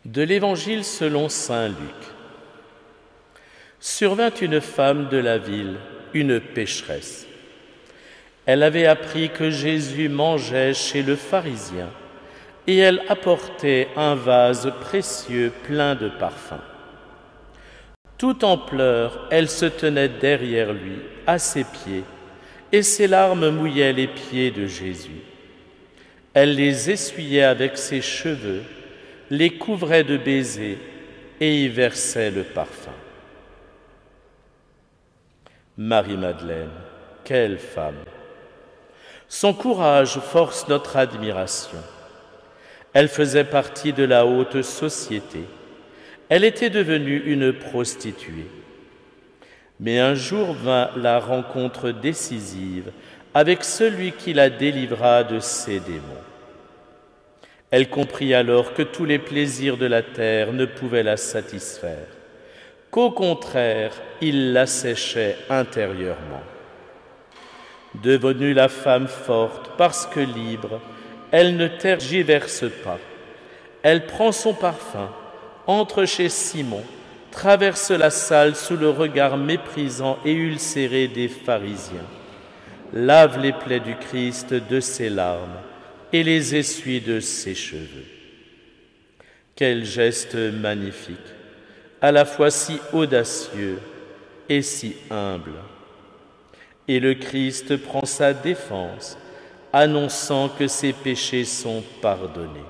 De l'Évangile selon saint Luc. Survint une femme de la ville, une pécheresse. Elle avait appris que Jésus mangeait chez le pharisien et elle apportait un vase précieux plein de parfums. Tout en pleurs, elle se tenait derrière lui, à ses pieds, et ses larmes mouillaient les pieds de Jésus. Elle les essuyait avec ses cheveux, les couvrait de baisers et y versait le parfum. Marie-Madeleine, quelle femme! Son courage force notre admiration. Elle faisait partie de la haute société. Elle était devenue une prostituée. Mais un jour vint la rencontre décisive avec celui qui la délivra de ses démons. Elle comprit alors que tous les plaisirs de la terre ne pouvaient la satisfaire, qu'au contraire, ils l'asséchaient intérieurement. Devenue la femme forte, parce que libre, elle ne tergiverse pas. Elle prend son parfum, entre chez Simon, traverse la salle sous le regard méprisant et ulcéré des pharisiens, lave les plaies du Christ de ses larmes et les essuie de ses cheveux. Quel geste magnifique, à la fois si audacieux et si humble. Et le Christ prend sa défense, annonçant que ses péchés sont pardonnés.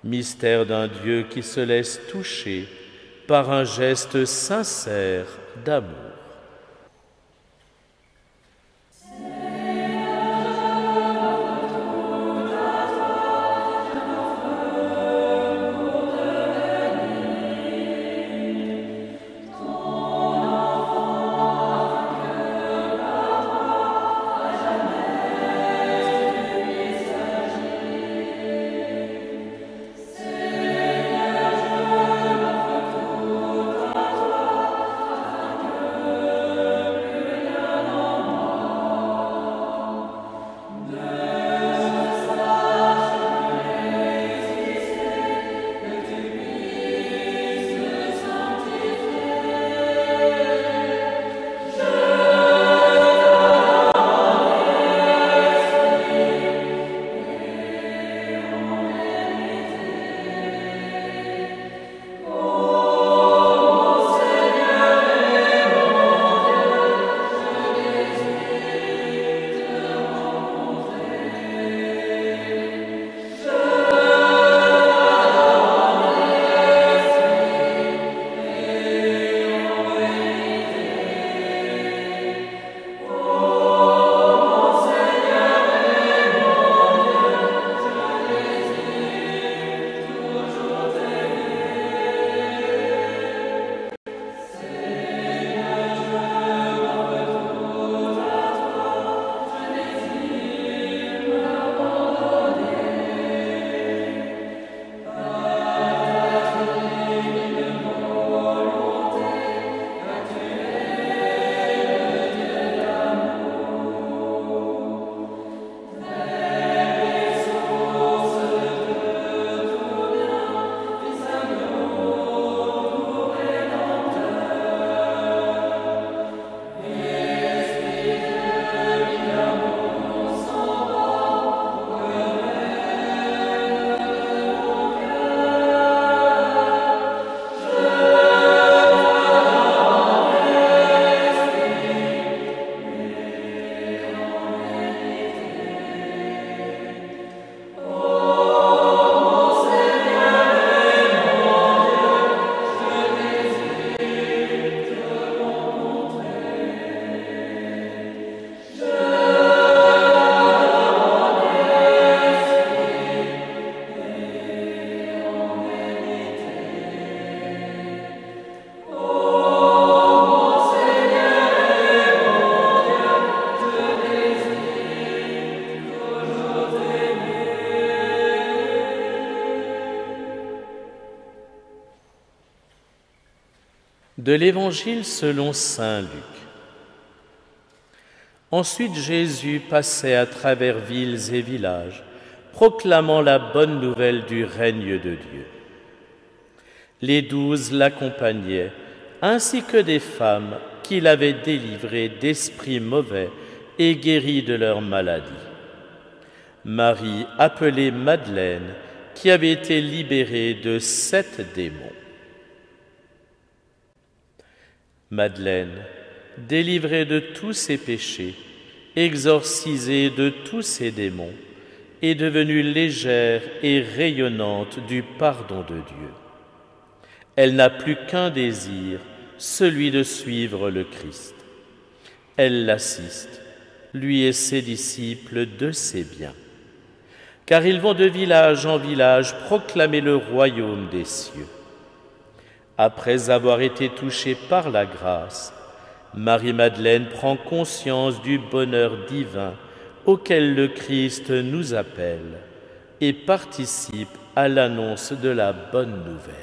Mystère d'un Dieu qui se laisse toucher par un geste sincère d'amour. De l'Évangile selon saint Luc. Ensuite Jésus passait à travers villes et villages, proclamant la bonne nouvelle du règne de Dieu. Les 12 l'accompagnaient, ainsi que des femmes qu'il avait délivrées d'esprits mauvais et guéries de leur maladie. Marie, appelée Madeleine, qui avait été libérée de 7 démons. Madeleine, délivrée de tous ses péchés, exorcisée de tous ses démons, est devenue légère et rayonnante du pardon de Dieu. Elle n'a plus qu'un désir, celui de suivre le Christ. Elle l'assiste, lui et ses disciples, de ses biens. Car ils vont de village en village proclamer le royaume des cieux. Après avoir été touchée par la grâce, Marie-Madeleine prend conscience du bonheur divin auquel le Christ nous appelle et participe à l'annonce de la bonne nouvelle.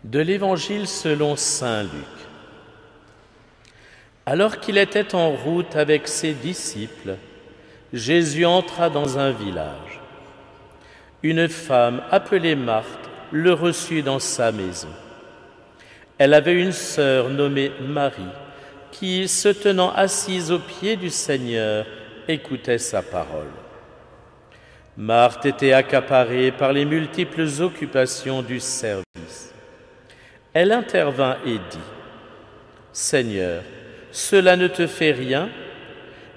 De l'Évangile selon saint Luc. Alors qu'il était en route avec ses disciples, Jésus entra dans un village. Une femme appelée Marthe le reçut dans sa maison. Elle avait une sœur nommée Marie, qui, se tenant assise aux pieds du Seigneur, écoutait sa parole. Marthe était accaparée par les multiples occupations du service. Elle intervint et dit : « Seigneur, cela ne te fait rien ?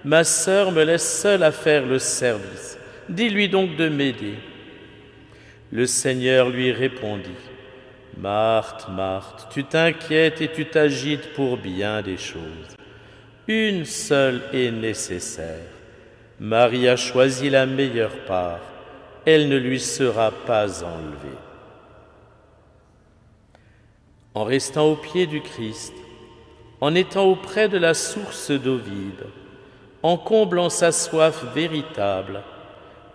Ma sœur me laisse seule à faire le service. Dis-lui donc de m'aider. » Le Seigneur lui répondit : « Marthe, Marthe, tu t'inquiètes et tu t'agites pour bien des choses. Une seule est nécessaire. Marie a choisi la meilleure part. Elle ne lui sera pas enlevée. » En restant au pied du Christ, en étant auprès de la source d'eau vive, en comblant sa soif véritable,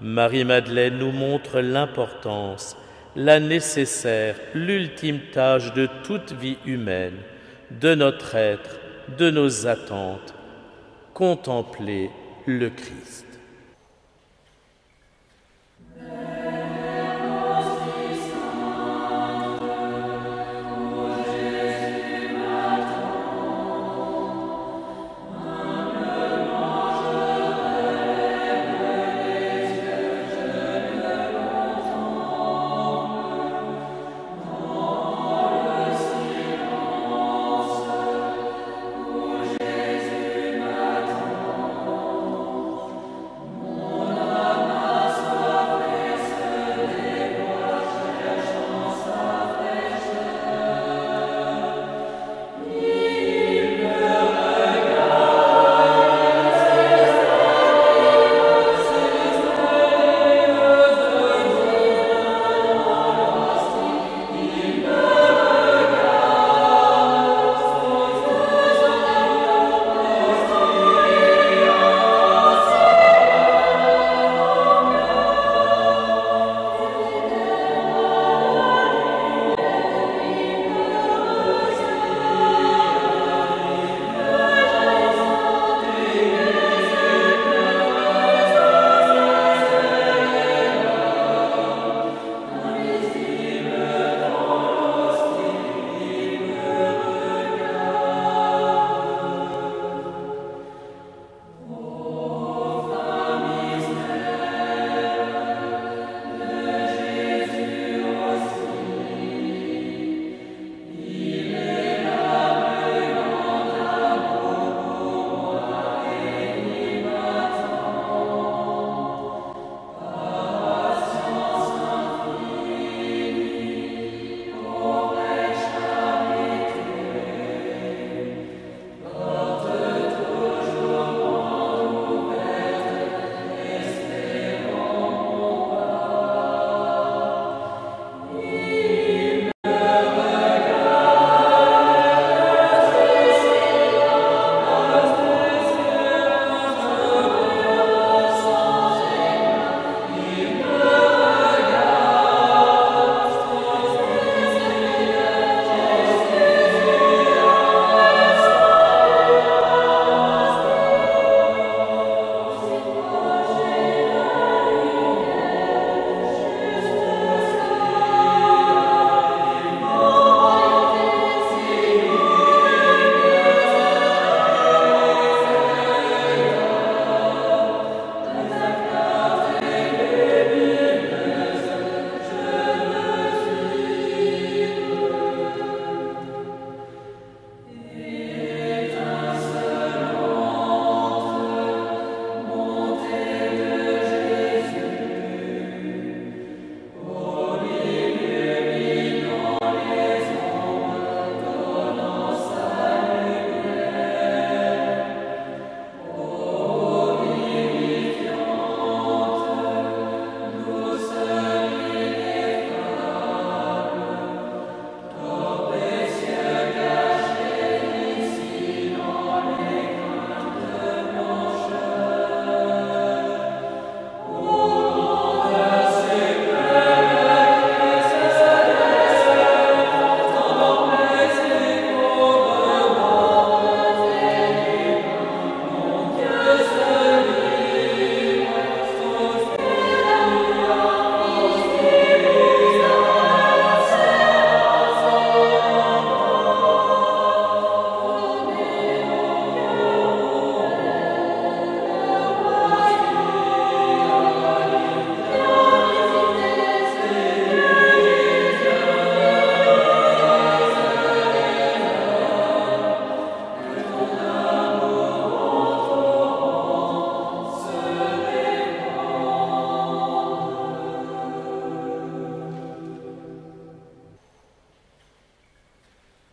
Marie-Madeleine nous montre l'importance, la nécessaire, l'ultime tâche de toute vie humaine, de notre être, de nos attentes, contempler le Christ.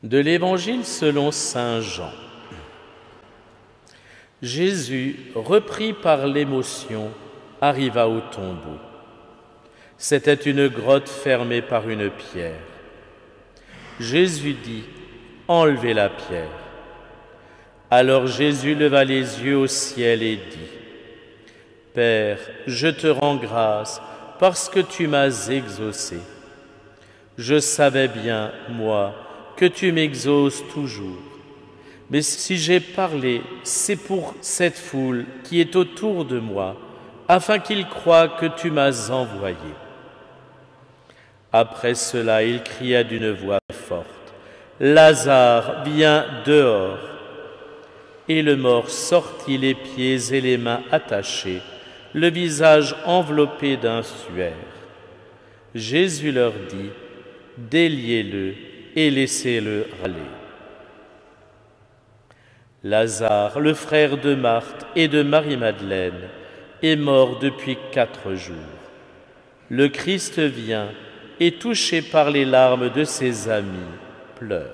De l'Évangile selon saint Jean. Jésus, repris par l'émotion, arriva au tombeau. C'était une grotte fermée par une pierre. Jésus dit : « Enlevez la pierre. » Alors Jésus leva les yeux au ciel et dit : « Père, je te rends grâce parce que tu m'as exaucé. Je savais bien, moi, que tu m'exauces toujours. Mais si j'ai parlé, c'est pour cette foule qui est autour de moi, afin qu'ils croient que tu m'as envoyé. Après cela, il cria d'une voix forte, « Lazare, viens dehors !» Et le mort sortit les pieds et les mains attachés, le visage enveloppé d'un suaire. Jésus leur dit, « Déliez-le et laissez-le aller. » Lazare, le frère de Marthe et de Marie-Madeleine, est mort depuis 4 jours. Le Christ vient et, touché par les larmes de ses amis, pleure.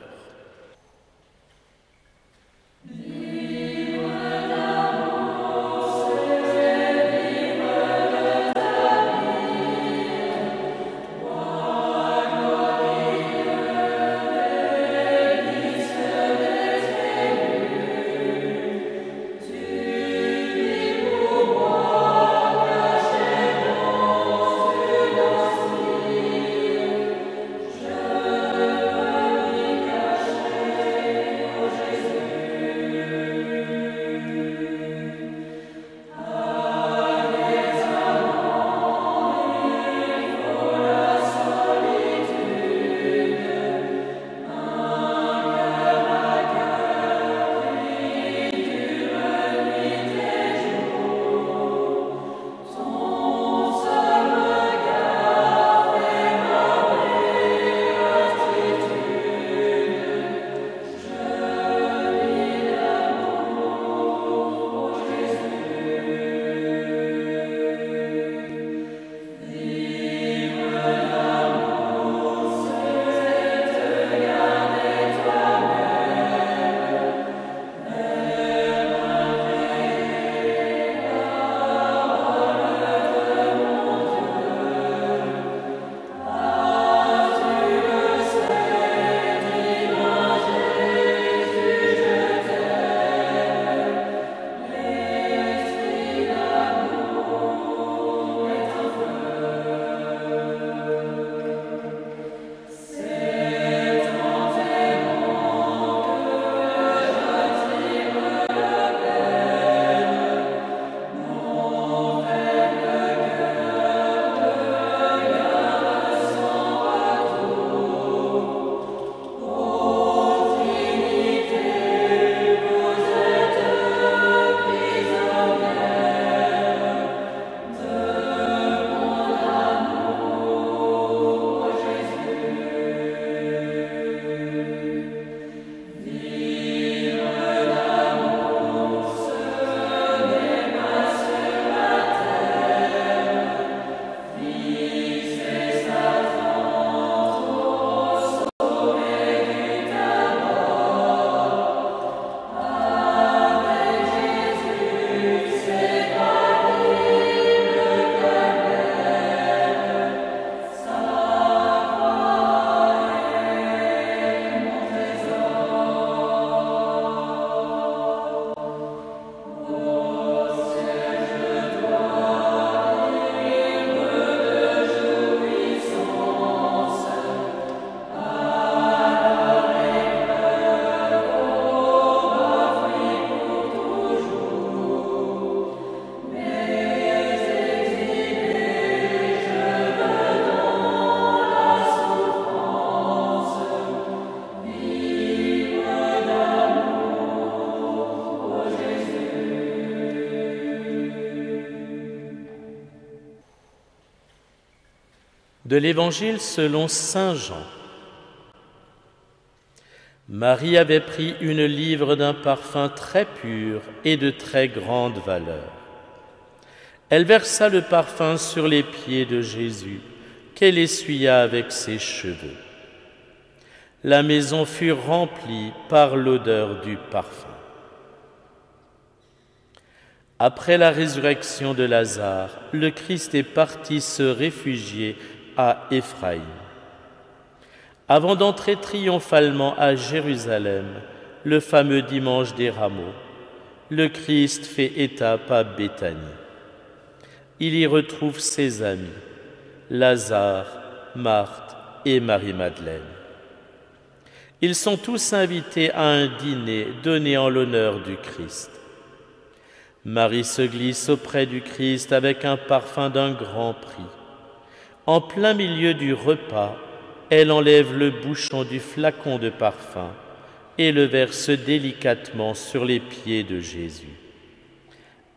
De l'Évangile selon saint Jean. Marie avait pris une livre d'un parfum très pur et de très grande valeur. Elle versa le parfum sur les pieds de Jésus, qu'elle essuya avec ses cheveux. La maison fut remplie par l'odeur du parfum. Après la résurrection de Lazare, le Christ est parti se réfugier à Éphraïm. Avant d'entrer triomphalement à Jérusalem, le fameux dimanche des Rameaux, le Christ fait étape à Béthanie. Il y retrouve ses amis, Lazare, Marthe et Marie-Madeleine. Ils sont tous invités à un dîner donné en l'honneur du Christ. Marie se glisse auprès du Christ avec un parfum d'un grand prix. En plein milieu du repas, elle enlève le bouchon du flacon de parfum et le verse délicatement sur les pieds de Jésus.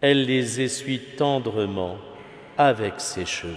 Elle les essuie tendrement avec ses cheveux.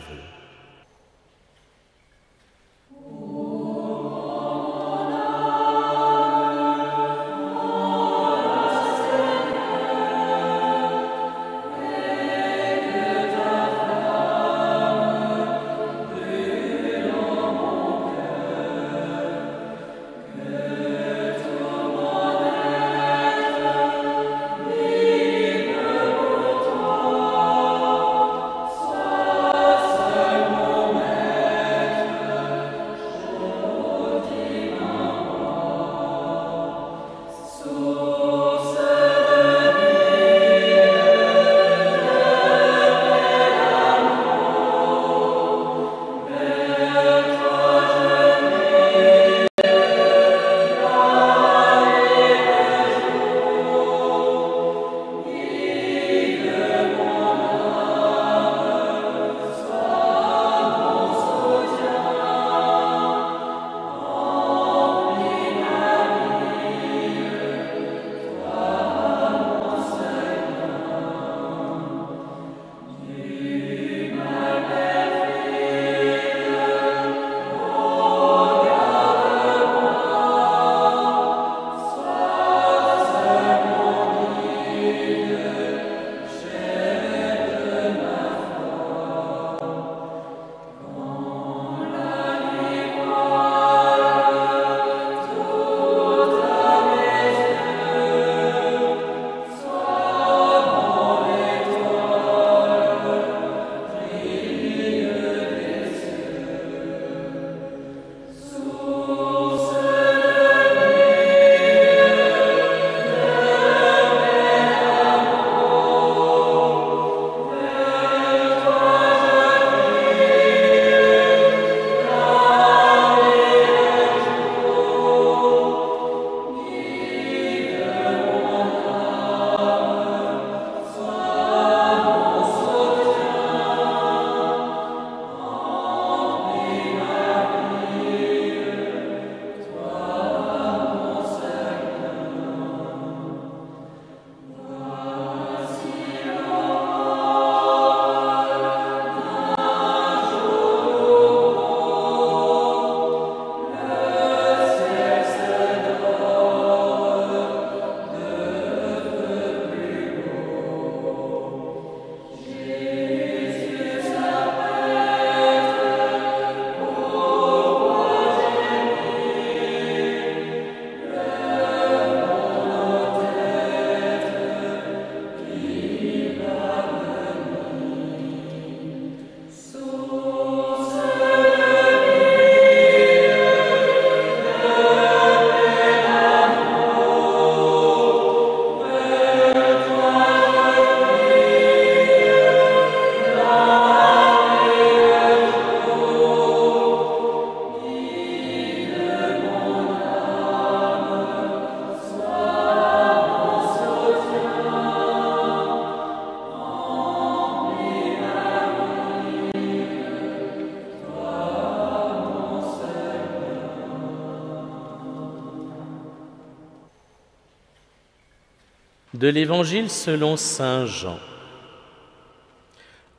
De l'Évangile selon saint Jean.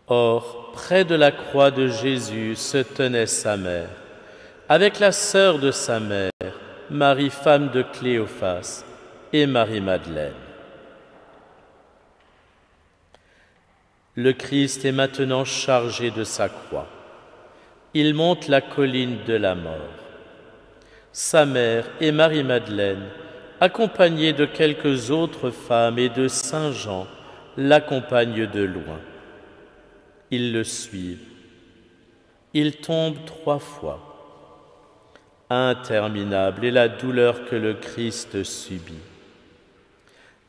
Or, près de la croix de Jésus se tenait sa mère, avec la sœur de sa mère, Marie, femme de Cléophas, et Marie-Madeleine. Le Christ est maintenant chargé de sa croix. Il monte la colline de la mort. Sa mère et Marie-Madeleine, accompagnée de quelques autres femmes et de saint Jean, l'accompagnent de loin. Ils le suivent. Il tombe 3 fois. Interminable est la douleur que le Christ subit.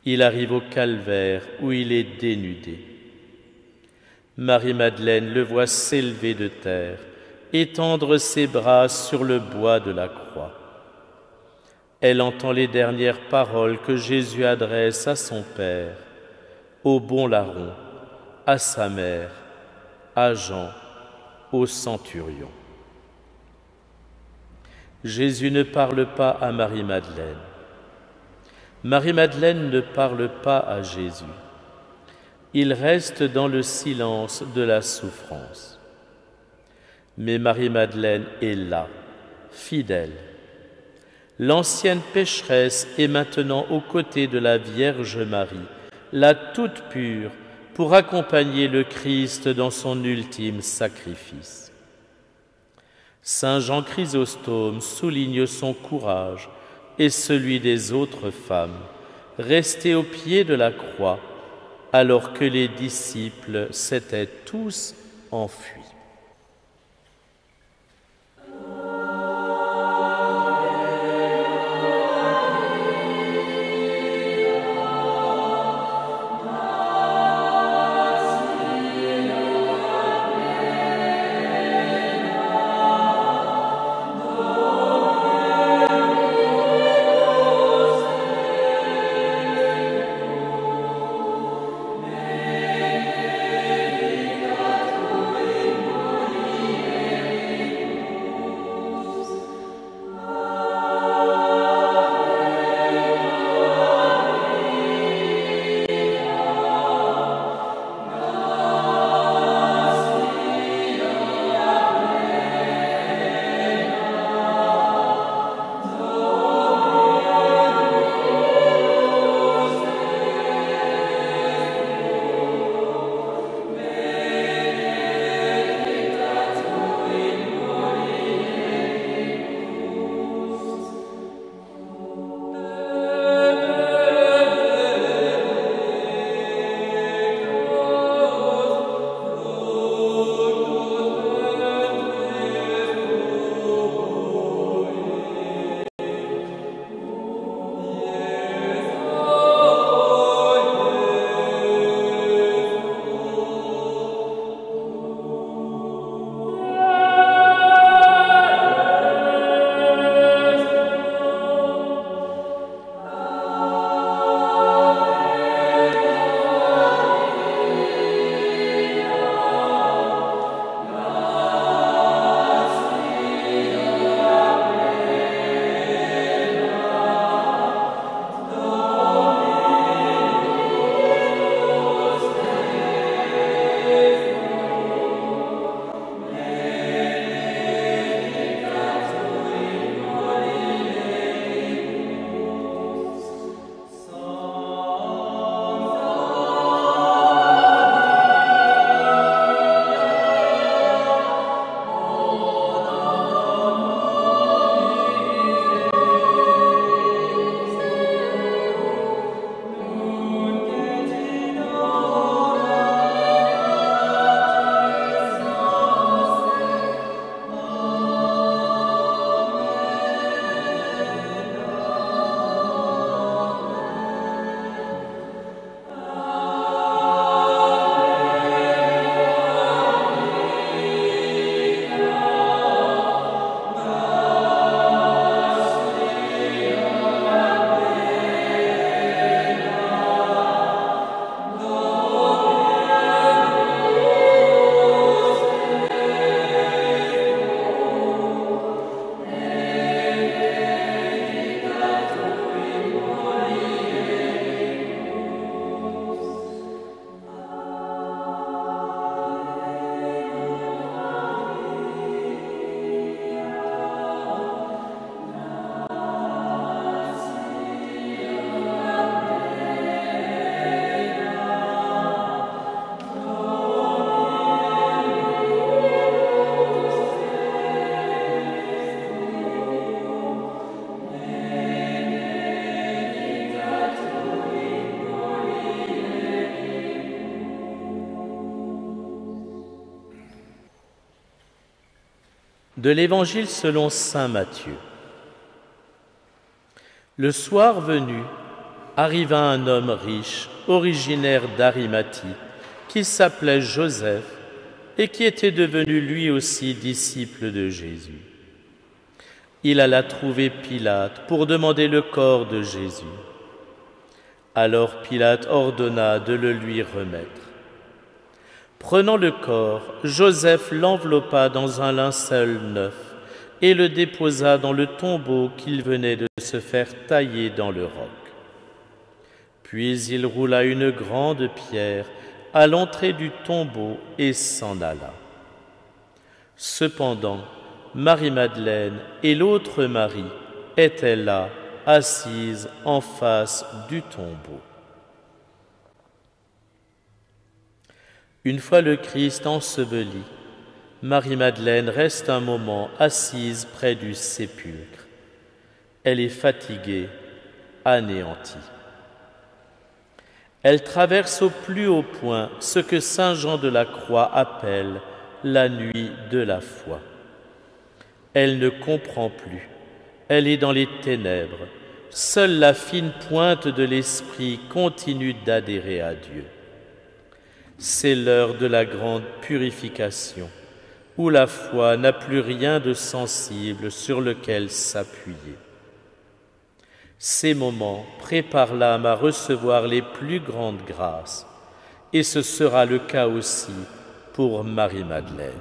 Il arrive au calvaire où il est dénudé. Marie-Madeleine le voit s'élever de terre, étendre ses bras sur le bois de la croix. Elle entend les dernières paroles que Jésus adresse à son Père, au bon larron, à sa mère, à Jean, au centurion. Jésus ne parle pas à Marie-Madeleine. Marie-Madeleine ne parle pas à Jésus. Il reste dans le silence de la souffrance. Mais Marie-Madeleine est là, fidèle. L'ancienne pécheresse est maintenant aux côtés de la Vierge Marie, la toute pure, pour accompagner le Christ dans son ultime sacrifice. Saint Jean Chrysostome souligne son courage et celui des autres femmes, restées au pied de la croix, alors que les disciples s'étaient tous enfuis. De l'Évangile selon saint Matthieu. Le soir venu, arriva un homme riche, originaire d'Arimathie, qui s'appelait Joseph et qui était devenu lui aussi disciple de Jésus. Il alla trouver Pilate pour demander le corps de Jésus. Alors Pilate ordonna de le lui remettre. Prenant le corps, Joseph l'enveloppa dans un linceul neuf et le déposa dans le tombeau qu'il venait de se faire tailler dans le roc. Puis il roula une grande pierre à l'entrée du tombeau et s'en alla. Cependant, Marie-Madeleine et l'autre Marie étaient là, assises en face du tombeau. Une fois le Christ enseveli, Marie-Madeleine reste un moment assise près du sépulcre. Elle est fatiguée, anéantie. Elle traverse au plus haut point ce que saint Jean de la Croix appelle la nuit de la foi. Elle ne comprend plus, elle est dans les ténèbres. Seule la fine pointe de l'esprit continue d'adhérer à Dieu. C'est l'heure de la grande purification, où la foi n'a plus rien de sensible sur lequel s'appuyer. Ces moments préparent l'âme à recevoir les plus grandes grâces, et ce sera le cas aussi pour Marie-Madeleine.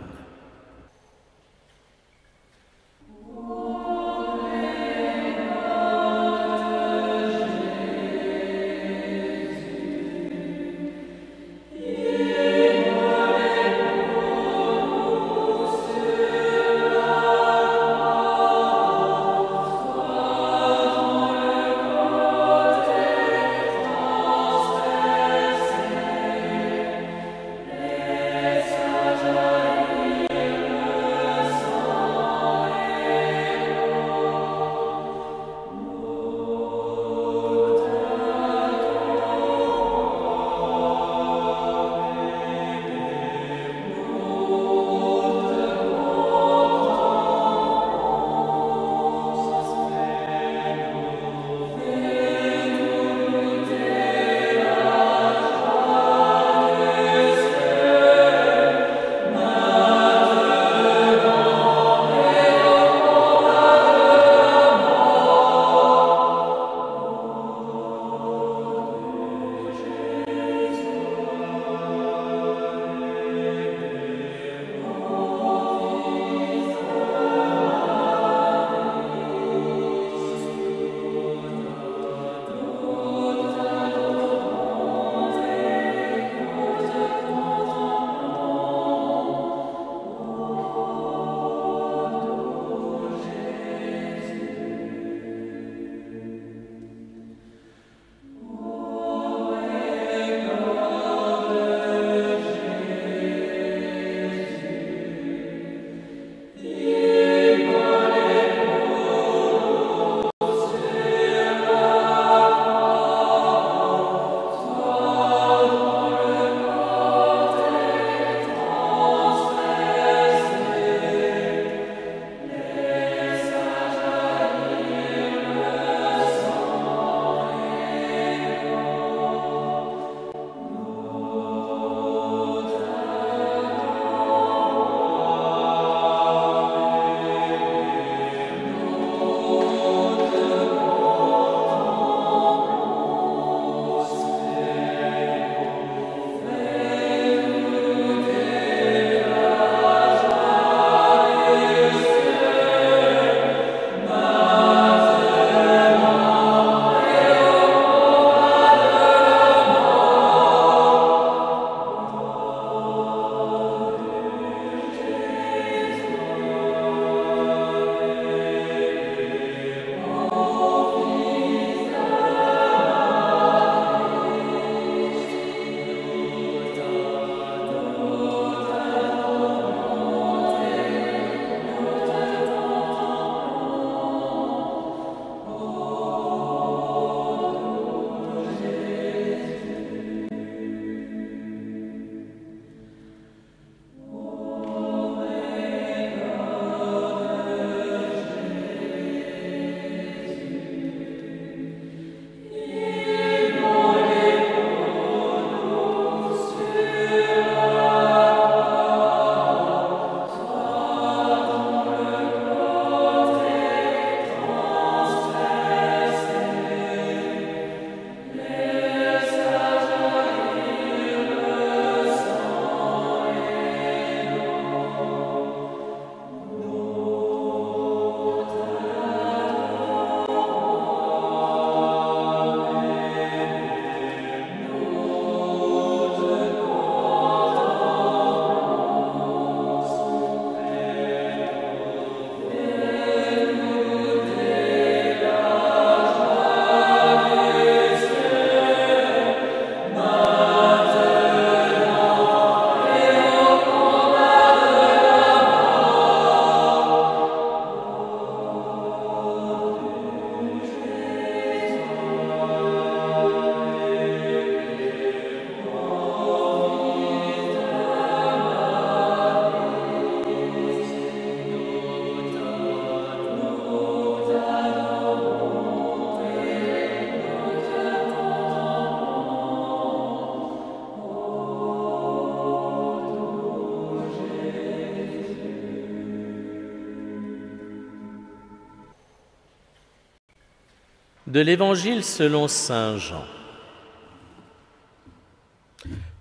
De l'Évangile selon saint Jean.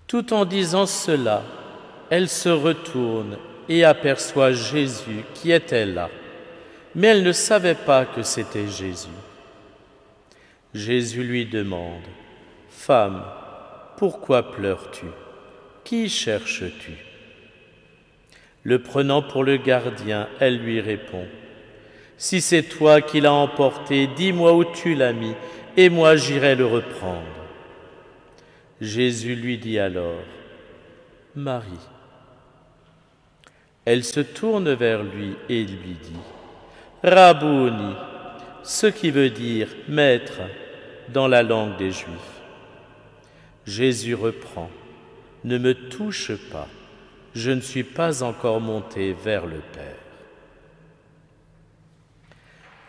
Tout en disant cela, elle se retourne et aperçoit Jésus qui était là, mais elle ne savait pas que c'était Jésus. Jésus lui demande : « Femme, pourquoi pleures-tu ? Qui cherches-tu ? » Le prenant pour le gardien, elle lui répond : « Si c'est toi qui l'as emporté, dis-moi où tu l'as mis, et moi j'irai le reprendre. » Jésus lui dit alors : « Marie. » Elle se tourne vers lui et lui dit : « Rabouni », ce qui veut dire « maître » dans la langue des Juifs. Jésus reprend : « Ne me touche pas, je ne suis pas encore monté vers le Père. »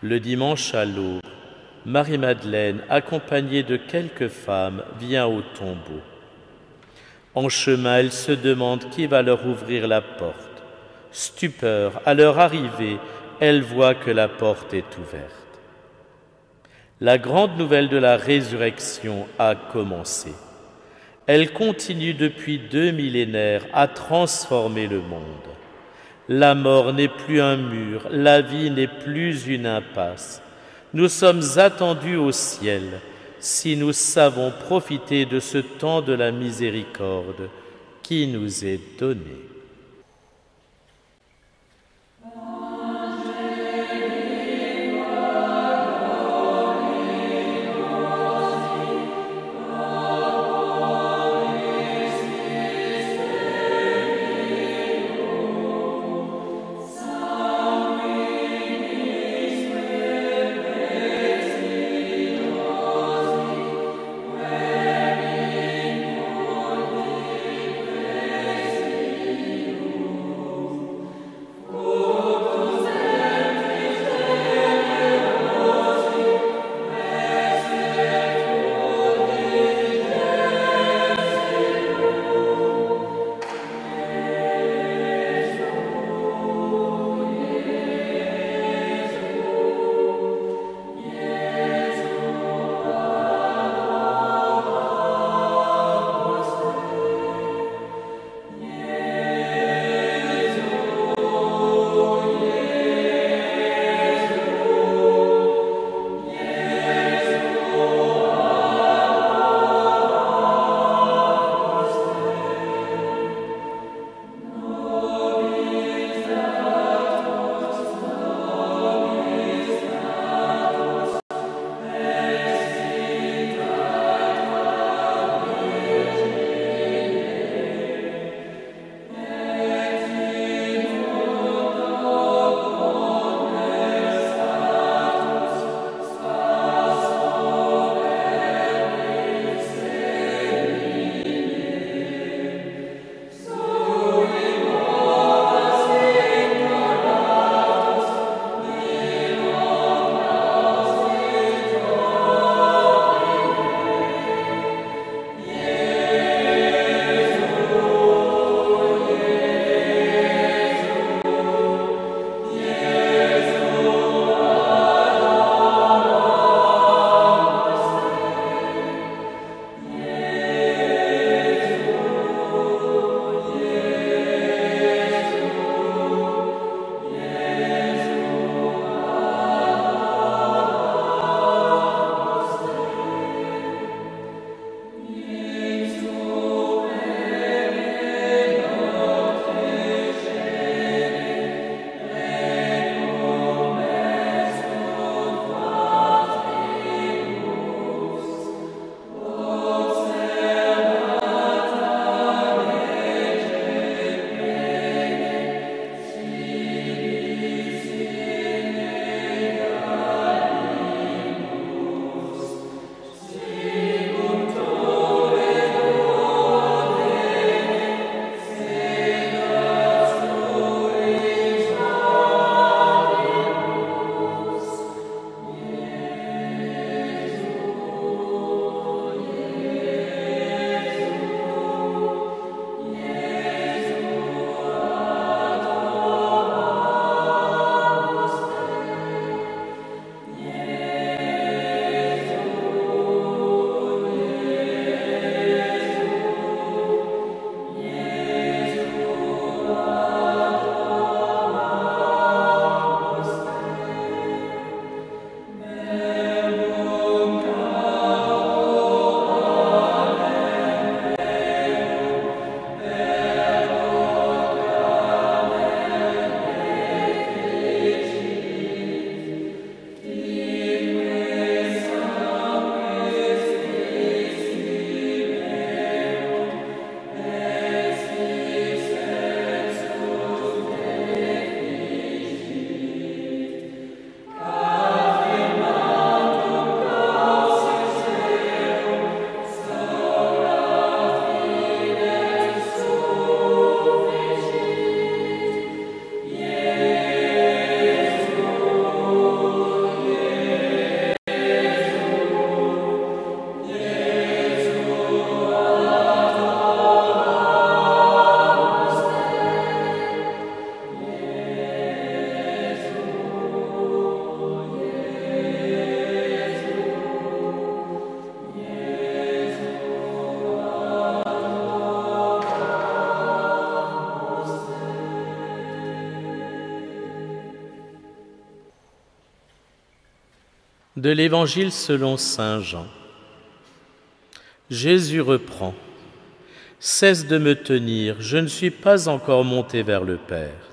Le dimanche à l'aube, Marie-Madeleine, accompagnée de quelques femmes, vient au tombeau. En chemin, elle se demande qui va leur ouvrir la porte. Stupeur, à leur arrivée, elle voit que la porte est ouverte. La grande nouvelle de la résurrection a commencé. Elle continue depuis 2 millénaires à transformer le monde. La mort n'est plus un mur, la vie n'est plus une impasse. Nous sommes attendus au ciel si nous savons profiter de ce temps de la miséricorde qui nous est donné. De l'Évangile selon saint Jean. Jésus reprend. Cesse de me tenir, je ne suis pas encore monté vers le Père.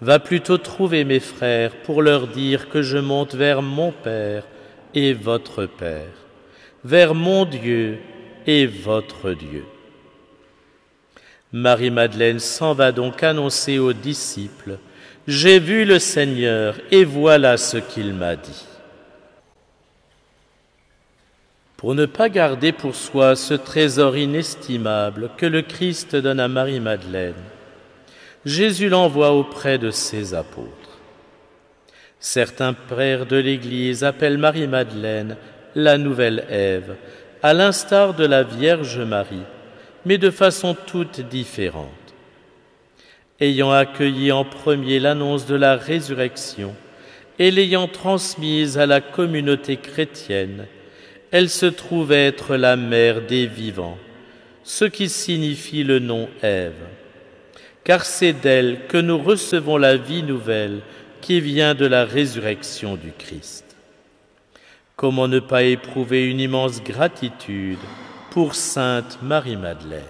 Va plutôt trouver mes frères pour leur dire que je monte vers mon Père et votre Père, vers mon Dieu et votre Dieu. Marie-Madeleine s'en va donc annoncer aux disciples « J'ai vu le Seigneur et voilà ce qu'il m'a dit ». Pour ne pas garder pour soi ce trésor inestimable que le Christ donne à Marie-Madeleine, Jésus l'envoie auprès de ses apôtres. Certains pères de l'Église appellent Marie-Madeleine la nouvelle Ève, à l'instar de la Vierge Marie, mais de façon toute différente. Ayant accueilli en premier l'annonce de la résurrection et l'ayant transmise à la communauté chrétienne, elle se trouve être la mère des vivants, ce qui signifie le nom Ève, car c'est d'elle que nous recevons la vie nouvelle qui vient de la résurrection du Christ. Comment ne pas éprouver une immense gratitude pour sainte Marie-Madeleine?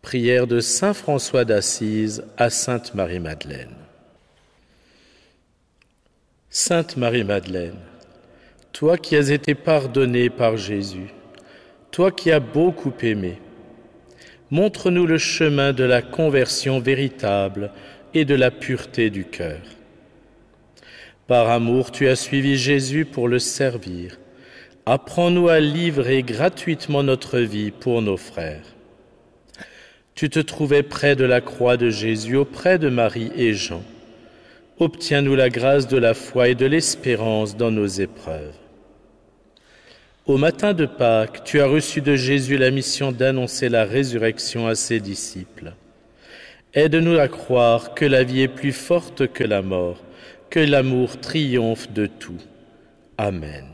Prière de saint François d'Assise à sainte Marie-Madeleine. Sainte Marie-Madeleine, toi qui as été pardonnée par Jésus, toi qui as beaucoup aimé, montre-nous le chemin de la conversion véritable et de la pureté du cœur. Par amour, tu as suivi Jésus pour le servir. Apprends-nous à livrer gratuitement notre vie pour nos frères. Tu te trouvais près de la croix de Jésus, auprès de Marie et Jean. Obtiens-nous la grâce de la foi et de l'espérance dans nos épreuves. Au matin de Pâques, tu as reçu de Jésus la mission d'annoncer la résurrection à ses disciples. Aide-nous à croire que la vie est plus forte que la mort, que l'amour triomphe de tout. Amen.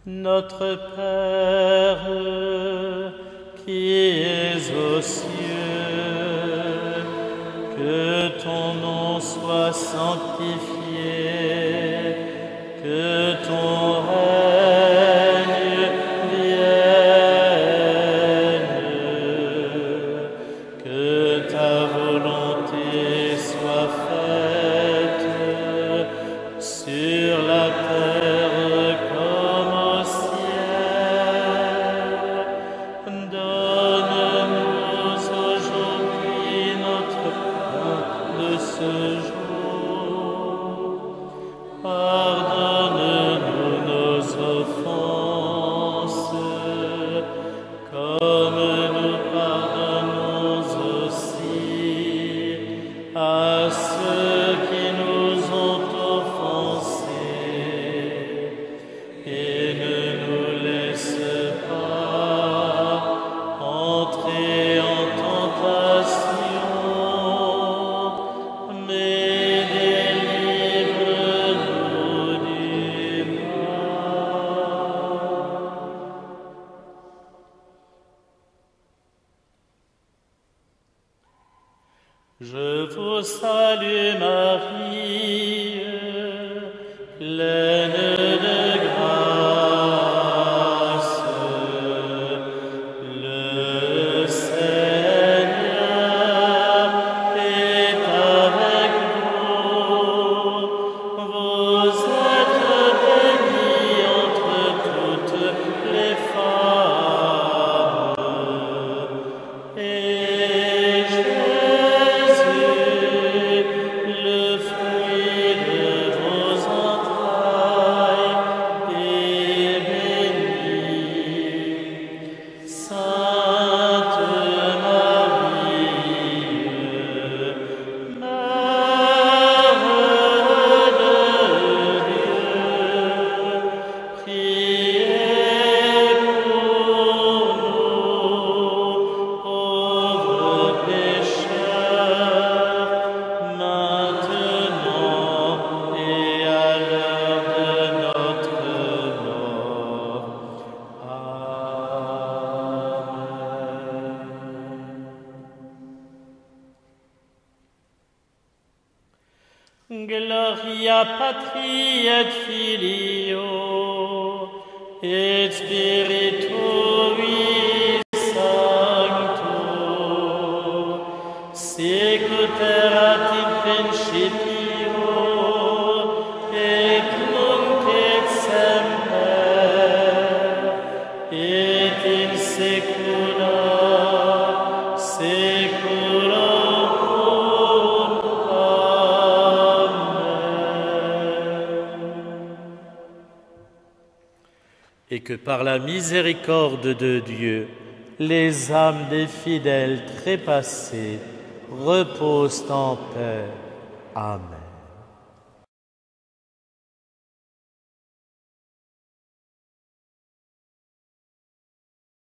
Notre Père, qui es aux cieux, que ton nom soit sanctifié, que ton règne vienne, que ta volonté soit faite sur la terre comme au ciel. Donne-nous aujourd'hui notre pain de ce jour. Pardonne-nous nos offenses, comme nous pardonnons aussi à ceux qui nous ont offensés. Et ne nous laisse pas entrer en tentation, mais délivre-nous du mal. Je vous salue Marie, pleine de grâce. Le Seigneur est avec vous. Vous êtes bénie entre toutes les femmes. Et Jésus, le fruit Gloria Patri et Filio et Spiritui Sancto, sicut erat in principio et nunc et semper et in saecula saeculorum. Et que par la miséricorde de Dieu, les âmes des fidèles trépassés reposent en paix. Amen.